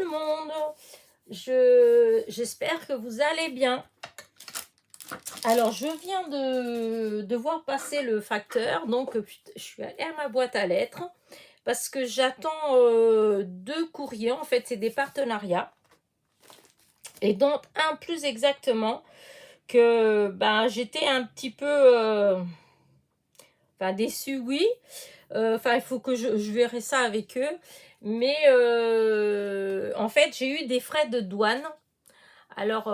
le monde, j'espère que vous allez bien. Alors je viens de voir passer le facteur, donc je suis allée à ma boîte à lettres parce que j'attends 2 courriers, en fait c'est des partenariats, et donc un plus exactement que j'étais un petit peu déçue, oui. Il faut que je verrai ça avec eux. Mais en fait, j'ai eu des frais de douane. Alors,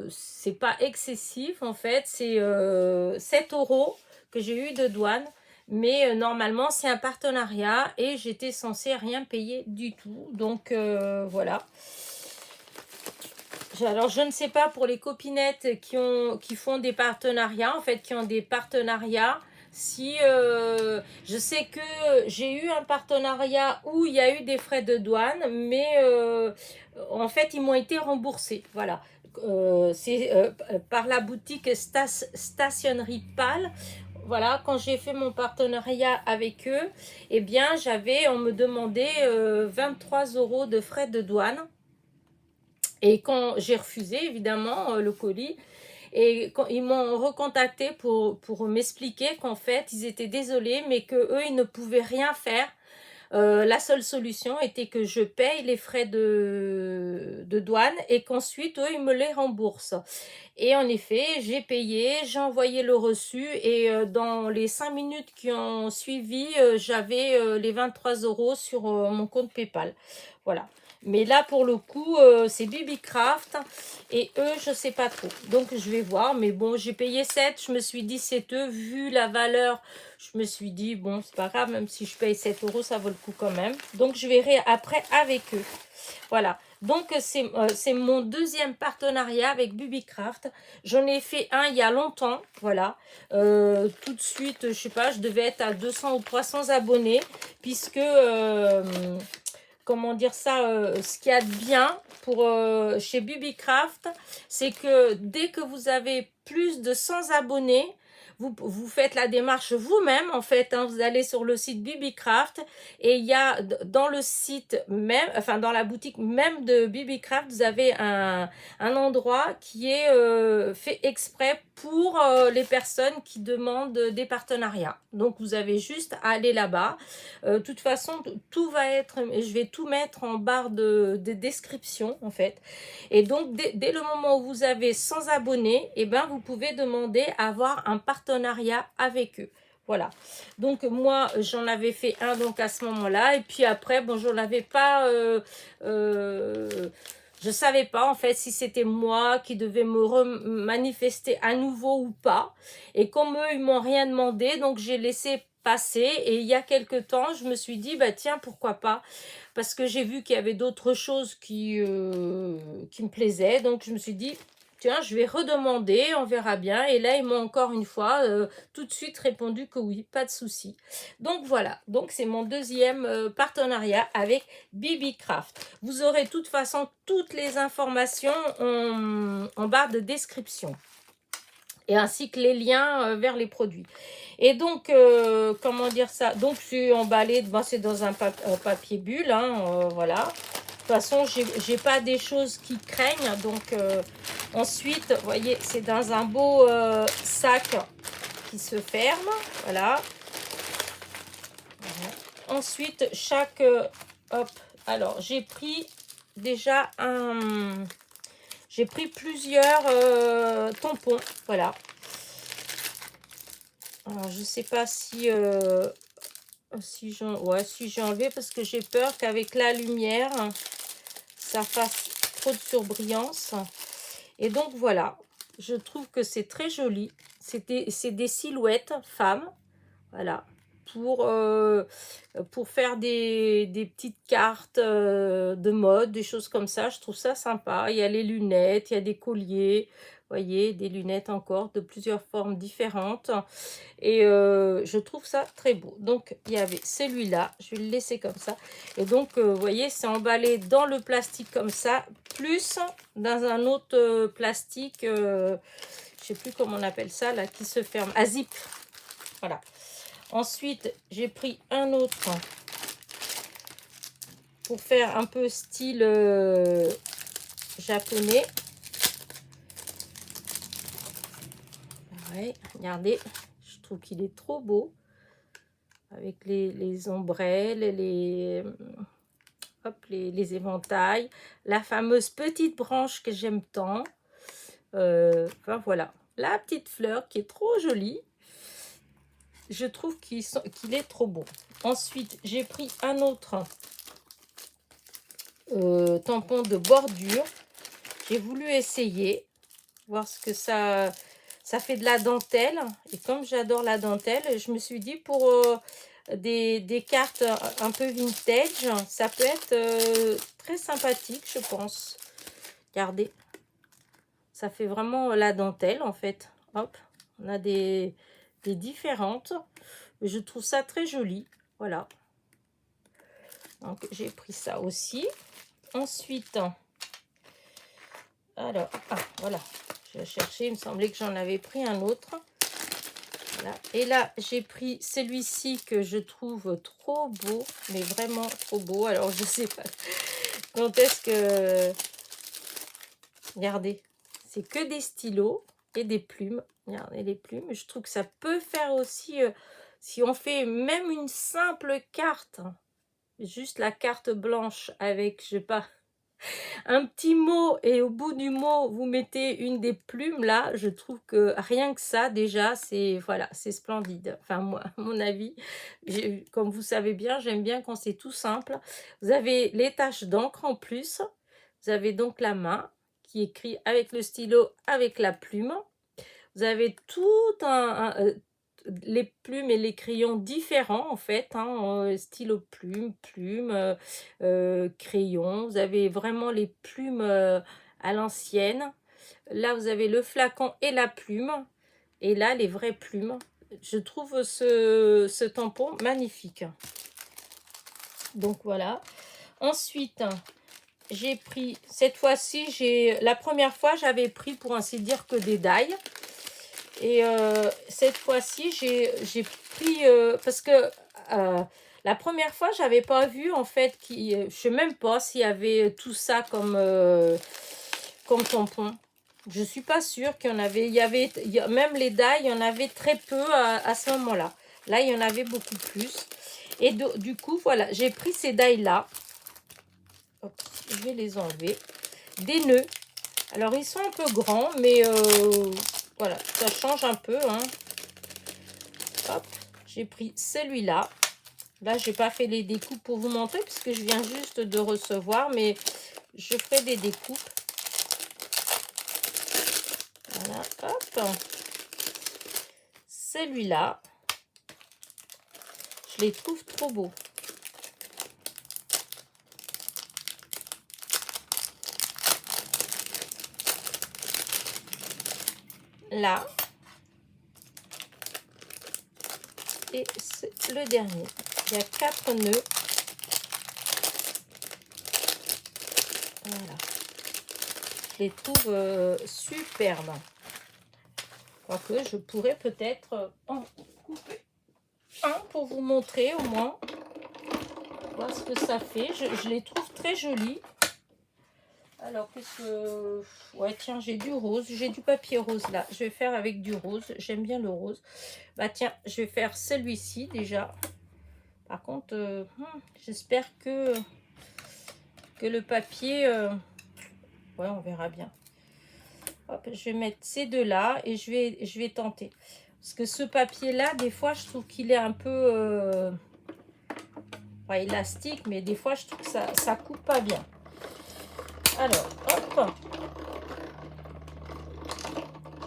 c'est pas excessif, en fait. C'est 7 € que j'ai eu de douane. Mais normalement, c'est un partenariat et j'étais censée rien payer du tout. Donc, voilà. Alors, je ne sais pas pour les copinettes qui font des partenariats, en fait, qui ont des partenariats. Si je sais que j'ai eu un partenariat où il y a eu des frais de douane, mais en fait, ils m'ont été remboursés. Voilà. C'est par la boutique Stationnerie Pâle. Voilà, quand j'ai fait mon partenariat avec eux, eh bien, on me demandait 23 € de frais de douane. Et quand j'ai refusé, évidemment, le colis, et quand ils m'ont recontacté pour m'expliquer qu'en fait, ils étaient désolés, mais qu'eux, ils ne pouvaient rien faire. La seule solution était que je paye les frais de douane et qu'ensuite, eux, ils me les remboursent. Et en effet, j'ai payé, j'ai envoyé le reçu et dans les 5 minutes qui ont suivi, j'avais les 23 € sur mon compte PayPal. Voilà. Mais là, pour le coup, c'est Bibicraft et eux, je sais pas trop. Donc, je vais voir. Mais bon, j'ai payé 7. Je me suis dit, c'est eux. Vu la valeur, je me suis dit, bon, c'est pas grave. Même si je paye 7 €, ça vaut le coup quand même. Donc, je verrai après avec eux. Voilà. Donc, c'est mon deuxième partenariat avec Bibicraft. J'en ai fait un il y a longtemps. Voilà. Tout de suite, je sais pas, je devais être à 200 ou 300 abonnés. Puisque... comment dire ça, ce qu'il y a de bien pour chez Bibicraft, c'est que dès que vous avez plus de 100 abonnés, vous faites la démarche vous-même, en fait, hein, vous allez sur le site Bibicraft et il y a dans le site même, enfin dans la boutique même de Bibicraft, vous avez un endroit qui est fait exprès pour les personnes qui demandent des partenariats. Donc vous avez juste à aller là-bas. De toute façon, tout va être, je vais tout mettre en barre de description, en fait. Et donc, dès le moment où vous avez 100 abonnés, eh ben, vous pouvez demander à avoir un partenariat avec eux. Voilà. Donc, moi, j'en avais fait un donc à ce moment-là. Et puis après, bon, je n'avais pas... je savais pas en fait si c'était moi qui devais me manifester à nouveau ou pas. Et comme eux, ils m'ont rien demandé, donc j'ai laissé passer. Et il y a quelque temps, je me suis dit, bah tiens, pourquoi pas? Parce que j'ai vu qu'il y avait d'autres choses qui me plaisaient. Donc je me suis dit, tiens, je vais redemander, on verra bien. Et là, ils m'ont encore une fois tout de suite répondu que oui, pas de souci. Donc voilà, donc c'est mon deuxième partenariat avec Bibicraft. Vous aurez de toute façon toutes les informations en barre de description. Et ainsi que les liens vers les produits. Et donc, comment dire ça? Donc, c'est emballé, c'est dans un papier bulle, hein, voilà. De toute façon, j'ai pas des choses qui craignent. Donc, ensuite, vous voyez, c'est dans un beau sac qui se ferme, voilà. Ensuite, hop, alors, j'ai pris déjà j'ai pris plusieurs tampons, voilà. Alors, je sais pas si j'ai enlevé parce que j'ai peur qu'avec la lumière, ça fasse trop de surbrillance. Et donc, voilà. Je trouve que c'est très joli. C'est des silhouettes femmes. Voilà. Pour faire des petites cartes de mode, des choses comme ça. Je trouve ça sympa. Il y a les lunettes, il y a des colliers. Vous voyez, des lunettes encore de plusieurs formes différentes. Et je trouve ça très beau. Donc, il y avait celui-là. Je vais le laisser comme ça. Et donc, vous voyez, c'est emballé dans le plastique comme ça. Plus dans un autre plastique, je sais plus comment on appelle ça, là, qui se ferme. À zip. Voilà. Ensuite, j'ai pris un autre pour faire un peu style japonais. Pareil, regardez, je trouve qu'il est trop beau. Avec les ombrelles, les éventails, la fameuse petite branche que j'aime tant. Enfin voilà, la petite fleur qui est trop jolie. Je trouve qu'il est trop beau. Ensuite, j'ai pris un autre tampon de bordure. J'ai voulu essayer, voir ce que ça fait de la dentelle. Et comme j'adore la dentelle, je me suis dit pour des cartes un peu vintage, ça peut être très sympathique, je pense. Regardez, ça fait vraiment la dentelle en fait. Hop, on a des différentes. Je trouve ça très joli. Voilà. Donc j'ai pris ça aussi. Ensuite, alors, voilà. Je vais chercher, il me semblait que j'en avais pris un autre. Voilà. Et là, j'ai pris celui-ci que je trouve trop beau, mais vraiment trop beau. Alors, je sais pas quand est-ce que... Regardez, c'est que des stylos et des plumes. Regardez les plumes. Je trouve que ça peut faire aussi, si on fait même une simple carte, juste la carte blanche avec, je sais pas, un petit mot et au bout du mot vous mettez une des plumes là, je trouve que rien que ça déjà c'est voilà, c'est splendide. Enfin moi, à mon avis, comme vous savez bien, j'aime bien quand c'est tout simple. Vous avez les taches d'encre en plus, vous avez donc la main qui écrit avec le stylo, avec la plume. Vous avez tout les plumes et les crayons différents en fait, hein, stylo plume, crayon. Vous avez vraiment les plumes à l'ancienne. Là, vous avez le flacon et la plume. Et là, les vraies plumes. Je trouve ce tampon magnifique. Donc voilà. Ensuite, j'ai pris, cette fois-ci, la première fois, j'avais pris pour ainsi dire que des die. Et cette fois-ci, j'ai pris, parce que la première fois, j'avais pas vu, en fait, je sais même pas s'il y avait tout ça comme tampon. Je suis pas sûre qu'il y en avait, même les die, il y en avait très peu à ce moment-là. Là, il y en avait beaucoup plus. Et du coup, voilà, j'ai pris ces die-là. Je vais les enlever. Des nœuds. Alors, ils sont un peu grands, mais voilà, ça change un peu. Hein. Hop, j'ai pris celui-là. Là, j'ai pas fait les découpes pour vous montrer, puisque je viens juste de recevoir, mais je ferai des découpes. Voilà, hop. Celui-là, je les trouve trop beaux. Là. Et c'est le dernier. Il y a 4 nœuds. Voilà. Je les trouve superbes. Quoique je pourrais peut-être en couper un pour vous montrer au moins. Voir ce que ça fait. Je les trouve très jolis. Alors, qu'est-ce que... Ouais, tiens, j'ai du rose. J'ai du papier rose là. Je vais faire avec du rose. J'aime bien le rose. Bah tiens, je vais faire celui-ci déjà. Par contre, j'espère que le papier... ouais, on verra bien. Hop, je vais mettre ces deux-là et je vais tenter. Parce que ce papier-là, des fois, je trouve qu'il est un peu... pas élastique, mais des fois, je trouve que ça coupe pas bien. Alors, hop.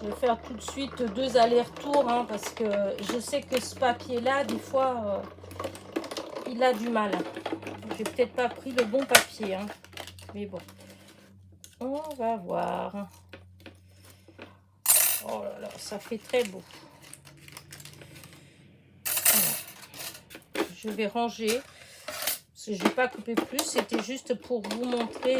Je vais faire tout de suite 2 allers-retours, hein, parce que je sais que ce papier-là, des fois, il a du mal. J'ai peut-être pas pris le bon papier, hein, mais bon. On va voir. Oh là là, ça fait très beau. Voilà. Je vais ranger. Parce que je n'ai pas coupé plus, c'était juste pour vous montrer.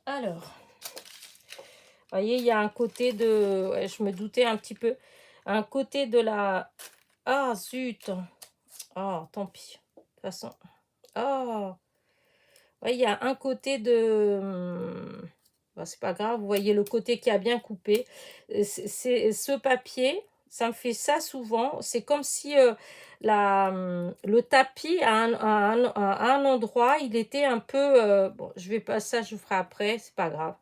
Alors, vous voyez, il y a un côté de... Ouais, je me doutais un petit peu. Un côté de la... Ah, zut. Oh, tant pis. De toute façon. Oh, ouais, il y a un côté de... Bon, c'est pas grave, vous voyez le côté qui a bien coupé. C'est ce papier, ça me fait ça souvent. C'est comme si le tapis à un endroit, il était un peu... bon, je vais pas ça, je vous ferai après, c'est pas grave.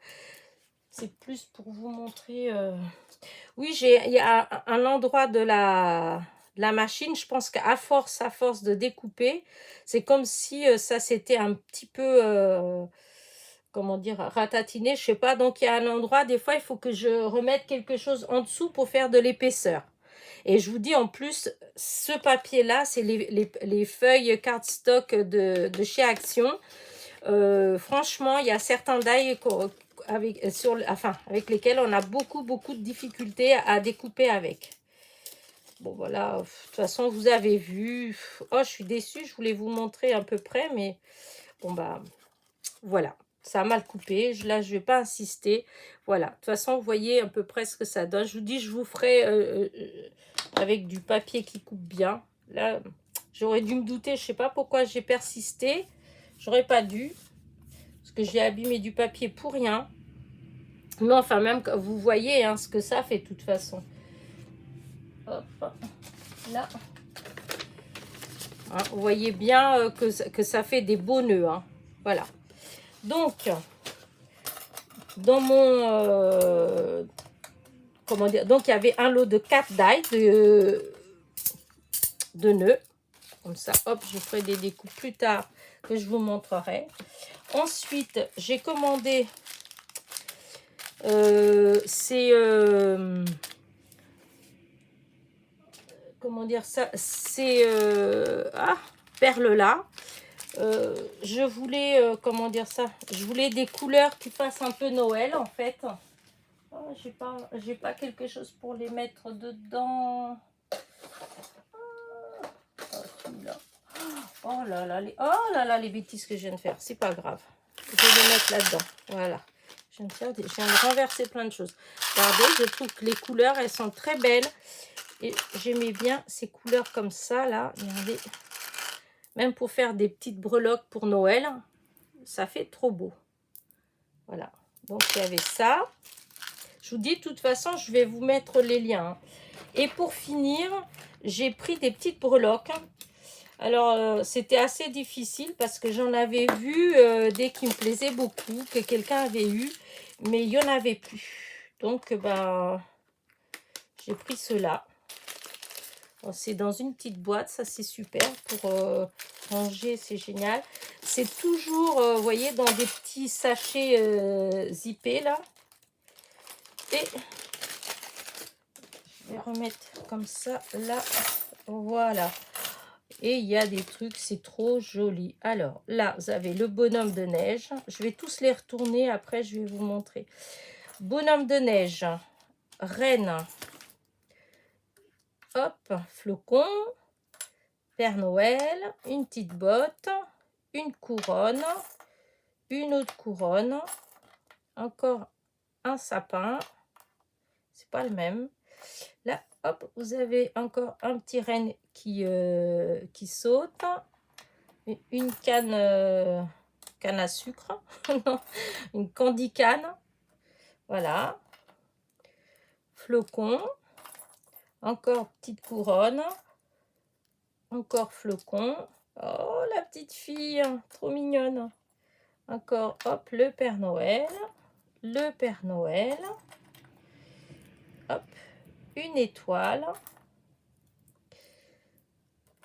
C'est plus pour vous montrer... Oui, il y a un endroit de la machine, je pense qu'à force de découper, c'est comme si ça s'était un petit peu, comment dire, ratatiné, je sais pas. Donc, il y a un endroit, des fois, il faut que je remette quelque chose en dessous pour faire de l'épaisseur. Et je vous dis, en plus, ce papier-là, c'est les feuilles cardstock de chez Action. Franchement, il y a certains die avec lesquels on a beaucoup de difficultés à découper avec. Bon, voilà, de toute façon, vous avez vu. Oh, je suis déçue, je voulais vous montrer à peu près, mais bon, bah, voilà. Ça a mal coupé, là, je vais pas insister. Voilà, de toute façon, vous voyez à peu près ce que ça donne. Je vous dis, je vous ferai avec du papier qui coupe bien. Là, j'aurais dû me douter, je sais pas pourquoi j'ai persisté. J'aurais pas dû, parce que j'ai abîmé du papier pour rien. Mais enfin, même, vous voyez hein, ce que ça fait de toute façon. Hop, là. Hein, vous voyez bien que ça fait des beaux nœuds. Hein. Voilà. Donc, dans mon... comment dire? Donc, il y avait un lot de 4 die de nœuds. Comme ça, hop, je ferai des découpes plus tard que je vous montrerai. Ensuite, j'ai commandé ces... comment dire ça? Ces perles là. Je voulais, comment dire ça? Je voulais des couleurs qui fassent un peu Noël en fait. Oh, j'ai pas quelque chose pour les mettre dedans. Oh là là, les bêtises que je viens de faire. C'est pas grave. Je vais les mettre là-dedans. Voilà. Je viens de renverser plein de choses. Regardez, je trouve que les couleurs, elles sont très belles. Et j'aimais bien ces couleurs comme ça, là. Regardez. Même pour faire des petites breloques pour Noël, ça fait trop beau. Voilà. Donc, il y avait ça. Je vous dis, de toute façon, je vais vous mettre les liens. Hein. Et pour finir, j'ai pris des petites breloques. Alors, c'était assez difficile parce que j'en avais vu des qui me plaisaient beaucoup, que quelqu'un avait eu, mais il n'y en avait plus. Donc, ben, j'ai pris ceux-là. C'est dans une petite boîte, ça c'est super pour ranger, c'est génial. C'est toujours, vous voyez, dans des petits sachets zippés là. Et je vais remettre comme ça, là, voilà. Et il y a des trucs, c'est trop joli. Alors là, vous avez le bonhomme de neige. Je vais tous les retourner, après je vais vous montrer. Bonhomme de neige, reine, hop, flocon, Père Noël, une petite botte, une couronne, une autre couronne, encore un sapin, c'est pas le même. Là, hop, vous avez encore un petit renne qui saute, une canne à sucre, non, une candy canne, voilà, flocon, encore petite couronne, encore flocon. Oh, la petite fille, trop mignonne. Encore, hop, le Père Noël. Le Père Noël. Hop, une étoile.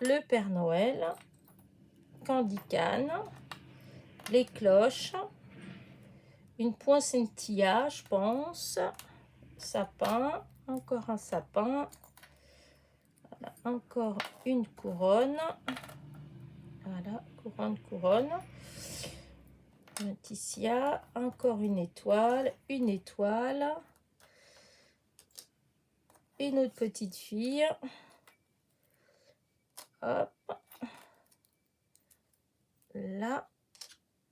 Le Père Noël. Candy cane. Les cloches. Une poinsettia, je pense. Sapin. Encore un sapin. Voilà, encore une couronne. Voilà, couronne. Laetitia, encore une étoile, une autre petite fille, hop, là,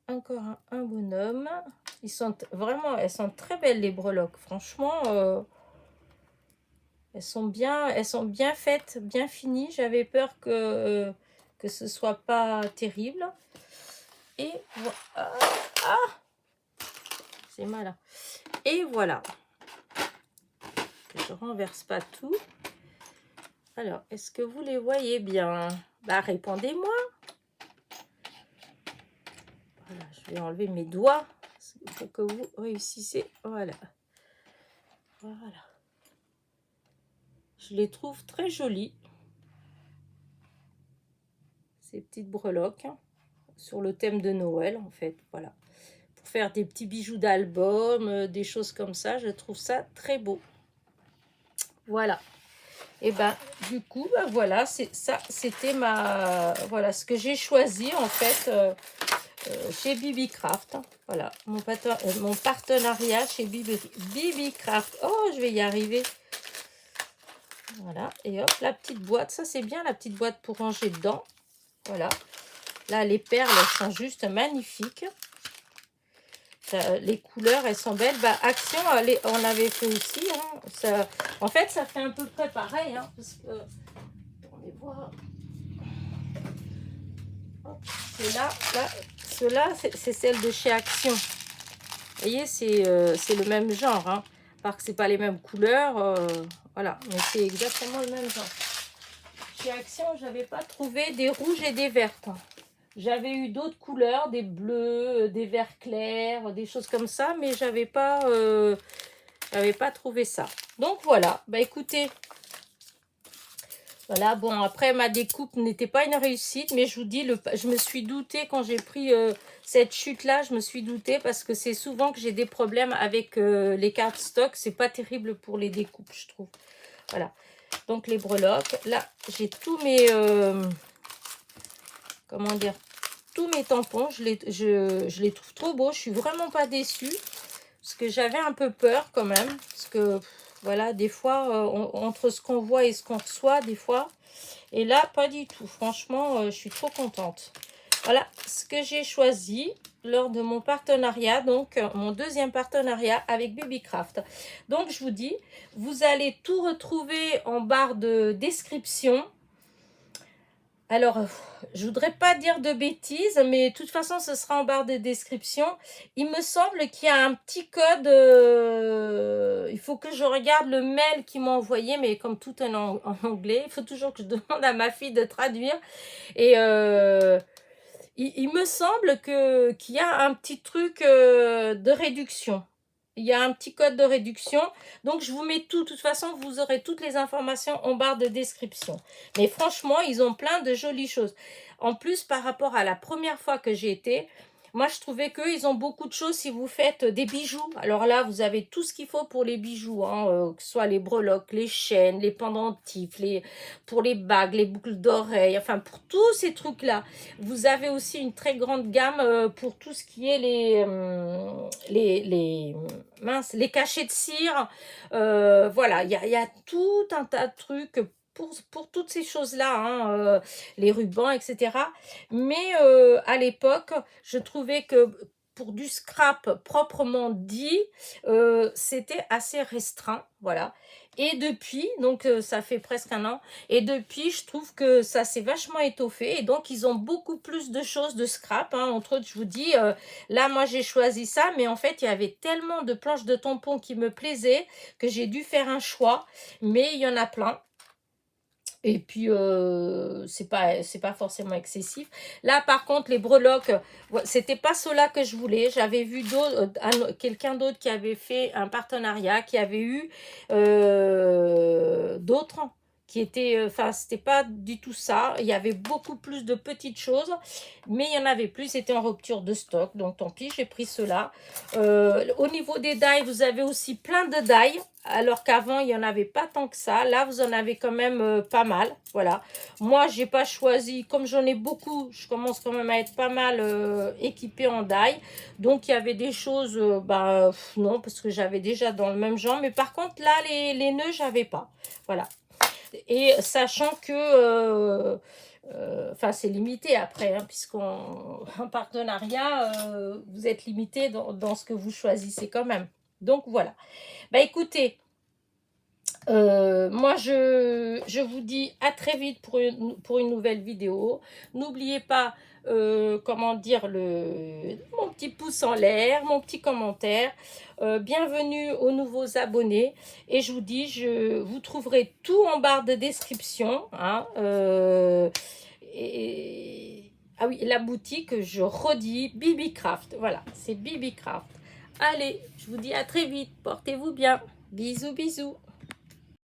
encore un bonhomme. Ils sont vraiment, elles sont très belles les breloques, franchement, elles sont bien faites, bien finies. J'avais peur que que ce soit pas terrible. Et voilà. Ah, c'est malin. Et voilà. Je renverse pas tout. Alors, est-ce que vous les voyez bien? Bah, répondez-moi. Voilà, je vais enlever mes doigts. Il faut que vous réussissiez. Voilà. Voilà. Je les trouve très jolies. Ces petites breloques. Sur le thème de Noël, en fait. Voilà. Pour faire des petits bijoux d'album, des choses comme ça. Je trouve ça très beau. Voilà. Et ben du coup, ben voilà, c'est ça, c'était voilà ce que j'ai choisi en fait chez Bibicraft. Voilà, mon partenariat chez Bibicraft. Oh, je vais y arriver. Voilà, et hop, la petite boîte. Ça, c'est bien, la petite boîte pour ranger dedans. Voilà. Là, les perles, elles sont juste magnifiques. Les couleurs, elles sont belles. Bah, Action, on l'avait fait aussi. Hein. Ça, en fait, ça fait à peu près pareil. Hein, parce que, attendez voir. Ceux-là, c'est celle de chez Action. Vous voyez, c'est le même genre. Hein. Parce que c'est pas les mêmes couleurs. Voilà, mais c'est exactement le même genre. Chez Action, j'avais pas trouvé des rouges et des vertes. J'avais eu d'autres couleurs, des bleus, des verts clairs, des choses comme ça, mais j'avais pas trouvé ça. Donc voilà, bah écoutez, voilà, bon après ma découpe n'était pas une réussite, mais je vous dis, je me suis doutée quand j'ai pris cette chute-là, je me suis doutée parce que c'est souvent que j'ai des problèmes avec les cardstock, c'est pas terrible pour les découpes, je trouve. Voilà, donc les breloques, là j'ai tous mes, comment dire, tous mes tampons, je les trouve trop beaux, je suis vraiment pas déçue, parce que j'avais un peu peur quand même, parce que voilà, des fois, entre ce qu'on voit et ce qu'on reçoit, des fois, et là, pas du tout, franchement, je suis trop contente. Voilà ce que j'ai choisi lors de mon partenariat, donc mon deuxième partenariat avec Bibicraft. Donc, je vous dis, vous allez tout retrouver en barre de description. Alors, je voudrais pas dire de bêtises, mais de toute façon, ce sera en barre de description. Il me semble qu'il y a un petit code. Il faut que je regarde le mail qu'ils m'ont envoyé, mais comme tout est en anglais, il faut toujours que je demande à ma fille de traduire. Et il me semble qu'il y a un petit truc de réduction. Il y a un petit code de réduction. Donc, je vous mets tout. De toute façon, vous aurez toutes les informations en barre de description. Mais franchement, ils ont plein de jolies choses. En plus, par rapport à la première fois que j'ai été, moi, je trouvais qu'ils ont beaucoup de choses si vous faites des bijoux. Alors là, vous avez tout ce qu'il faut pour les bijoux. Hein, que ce soit les breloques, les chaînes, les pendentifs, pour les bagues, les boucles d'oreilles. Enfin, pour tous ces trucs-là. Vous avez aussi une très grande gamme pour tout ce qui est les cachets de cire. Voilà, il y a tout un tas de trucs pour toutes ces choses-là, hein, les rubans, etc. Mais à l'époque, je trouvais que pour du scrap proprement dit, c'était assez restreint, voilà. Et depuis, donc ça fait presque un an, et depuis, je trouve que ça s'est vachement étoffé, et donc ils ont beaucoup plus de choses de scrap, hein. Entre autres, je vous dis, là, moi, j'ai choisi ça, mais en fait, il y avait tellement de planches de tampons qui me plaisaient que j'ai dû faire un choix, mais il y en a plein. Et puis, c'est pas forcément excessif. Là, par contre, les breloques, c'était pas cela que je voulais. J'avais vu quelqu'un d'autre qui avait fait un partenariat, qui avait eu d'autres qui étaient... Enfin, c'était pas du tout ça. Il y avait beaucoup plus de petites choses, mais il y en avait plus. C'était en rupture de stock, donc tant pis, j'ai pris cela. Au niveau des die, vous avez aussi plein de die. Alors qu'avant, il n'y en avait pas tant que ça. Là, vous en avez quand même pas mal. Voilà. Moi, j'ai pas choisi. Comme j'en ai beaucoup, je commence quand même à être pas mal équipée en die. Donc, il y avait des choses... non, parce que j'avais déjà dans le même genre. Mais par contre, là, les nœuds, j'avais pas. Voilà. Et sachant que... Enfin, c'est limité après, hein, puisqu'en partenariat, vous êtes limité dans ce que vous choisissez quand même. Donc, voilà. Bah écoutez, Moi, je vous dis à très vite pour une nouvelle vidéo. N'oubliez pas, comment dire, mon petit pouce en l'air, mon petit commentaire. Bienvenue aux nouveaux abonnés. Et je vous dis, vous trouverez tout en barre de description. Hein, ah oui, la boutique, je redis, Bibi Craft. Voilà, c'est Bibi Craft. Allez, je vous dis à très vite. Portez-vous bien. Bisous, bisous.